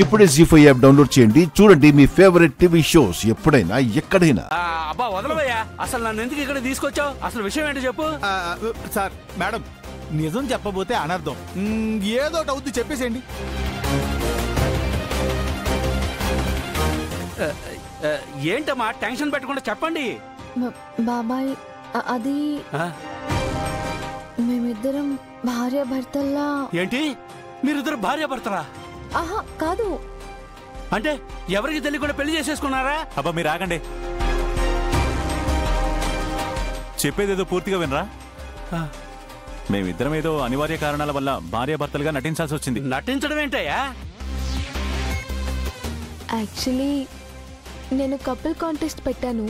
ఇప్పుడే జీ5 app download చేయండి. చూడండి మీ ఫేవరెట్ టీవీ షోస్ ఎప్పుడైనా ఎక్కడైనా. అబ్బా వదలవయ్యా, అసలు నన్ను ఎందుకు ఇక్కడ తీసుకొచ్చావు? అసలు విషయం ఏంటో చెప్పు. సార్ మేడం, నిజం చెప్పబోతే అనర్థం, ఏదో అవుద్ది చెప్పేసేయండి. ఏంటమ్మా టెన్షన్ పెట్టకుండా చెప్పండి. బాబాయ్, అది మేమిద్దరం భార్యాభర్తల్లా. ఏంటి, మీరిద్దరు భార్యాభర్తలా? ఆహా కాదు. అంటే ఎవరికి తెలియకుండా పెళ్లి చేసేసుకున్నారా? అబ్బా మీరు ఆగండి, చెప్పేదేదో పూర్తిగా వినరా? మేమిద్దరం ఏదో అనివార్య కారణాల వల్ల భార్యాభర్తలుగా నటించాల్సి వచ్చింది. నటించడం ఏంటయ్యా? యాక్చువల్లీ నేను కపుల్ కాంటెస్ట్ పెట్టాను.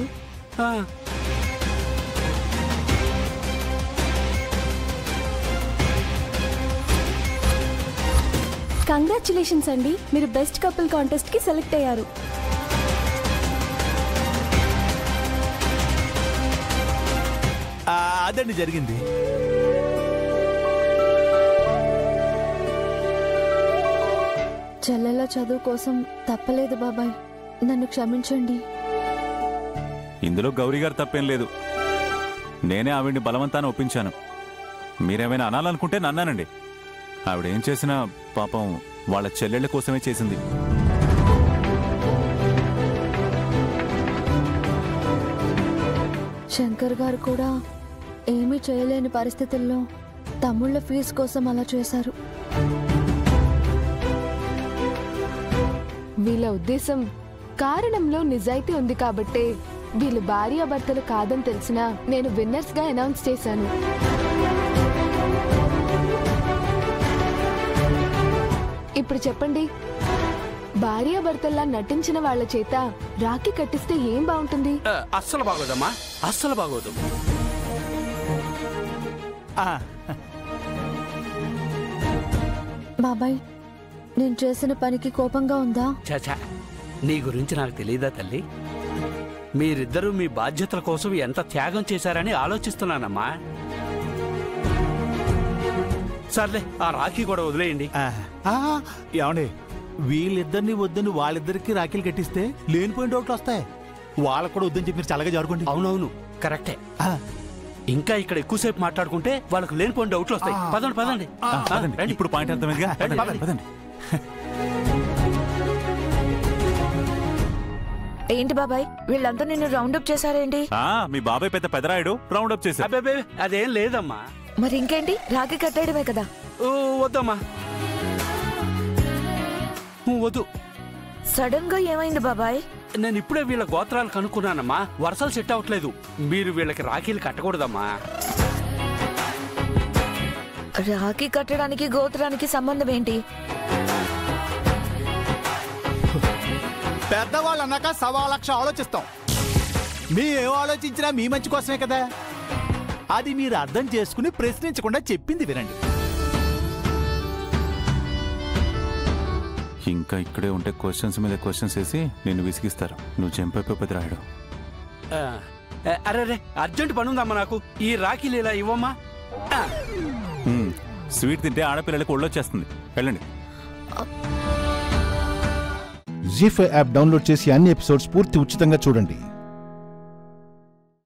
కంగ్రాచులేషన్స్ అండి, మీరు బెస్ట్ కపుల్ కాంటెస్ట్ కి సెలెక్ట్ అయ్యారు. అదండి జరిగింది. చెల్లెల చదువు కోసం తప్పలేదు బాబాయ్, నన్ను క్షమించండి. ఇందులో గౌరీ గారు తప్పేం లేదు. నేనే ఆవిడ్ని బలవంతాన్ని ఒప్పించాను. మీరేమైనా అనాలనుకుంటే నన్నానండి. ఆవిడేం చేసినా పాపం వాళ్ళ చెల్లెళ్ళ కోసమే చేసింది. శంకర్ గారు కూడా ఏమీ చేయలేని పరిస్థితుల్లో తమ్ముళ్ళ ఫీజు కోసం అలా చేశారు. వీళ్ళ ఉద్దేశం కారణంలో నిజాయితీ ఉంది కాబట్టే వీళ్ళు భార్యాభర్తలు కాదని తెలిసినా నేను విన్నర్స్ గా అనౌన్స్ చేశాను. ఇప్పుడు చెప్పండి, భార్యాభర్తల్లా నటించిన వాళ్ళ చేత రాఖీ కట్టిస్తే ఏం బాగుంటుంది? అస్సలు బాగోదమ్మా, అస్సలు బాగోదు. బాబాయ్, నేను చేసిన పనికి కోపంగా ఉందా? చాచా, నీ గురించి నాకు తెలియదా తల్లి? మీరిద్దరూ మీ బాధ్యతల కోసం ఎంత త్యాగం చేశారని ఆలోచిస్తున్నానమ్మా. సర్లే, ఆ రాఖీ కూడా వదిలేయండి. ఏమండి, వీళ్ళిద్దరిని వద్దని వాళ్ళిద్దరికి రాఖీలు కట్టిస్తే లేనిపోయిన డౌట్లు వస్తాయి. వాళ్ళకు కూడా వద్దని చెప్పి మీరు చల్లగా జరుగుకోండి. అవునవును, కరెక్టే. ఇంకా ఇక్కడ ఎక్కువసేపు మాట్లాడుకుంటే వాళ్ళకు లేనిపోయిన డౌట్లు వస్తాయి. పదండి పదండి. ఇప్పుడు పాయింట్ అర్థమైందిగా, పదండి. ఏంటి బాబాయ్, వీళ్ళంతా నిన్ను రౌండప్ చేశారేంటి? మీ బాబాయ్ పెద్ద పెదరాయుడు రౌండప్ చేశారు. అదేం లేదమ్మా. మరి ఇంకేంటి, రాఖీ కట్టేయడమే కదా. వద్దమ్మా, వద్దు. సడన్ గా ఏమైంది బాబాయ్? నేను ఇప్పుడే వీళ్ళ గోత్రాలు కనుక్కున్నానమ్మా, వరుసలు సెట్ అవ్వట్లేదు. మీరు వీళ్ళకి రాఖీలు కట్టకూడదమ్మా. రాఖీ కట్టడానికి గోత్రానికి సంబంధం ఏంటి? పెద్దవాళ్ళు అన్నాక 1,00,000 ఆలోచిస్తాం. ఏం ఆలోచించినా మీ మంచి కోసమే కదా. అది మీరు అర్థం చేసుకుని ప్రశ్నించకుండా చెప్పింది వినండి. ఇంకా ఇక్కడే ఉంటే క్వశ్చన్స్ మీద క్వశ్చన్స్ వేసి నిన్ను విసిగిస్తారు. నువ్వు చంపైపోయి పెదరాయుడు. అరే, అర్జెంట్ పని ఉందమ్మా నాకు. ఈ రాఖీలు ఇలా ఇవ్వమ్మా. స్వీట్ తింటే ఆడపిల్లలకు ఒళ్ళొచ్చేస్తుంది. వెళ్ళండి. జీ5 యాప్ డౌన్లోడ్ చేసి అన్ని ఎపిసోడ్స్ పూర్తి ఉచితంగా చూడండి.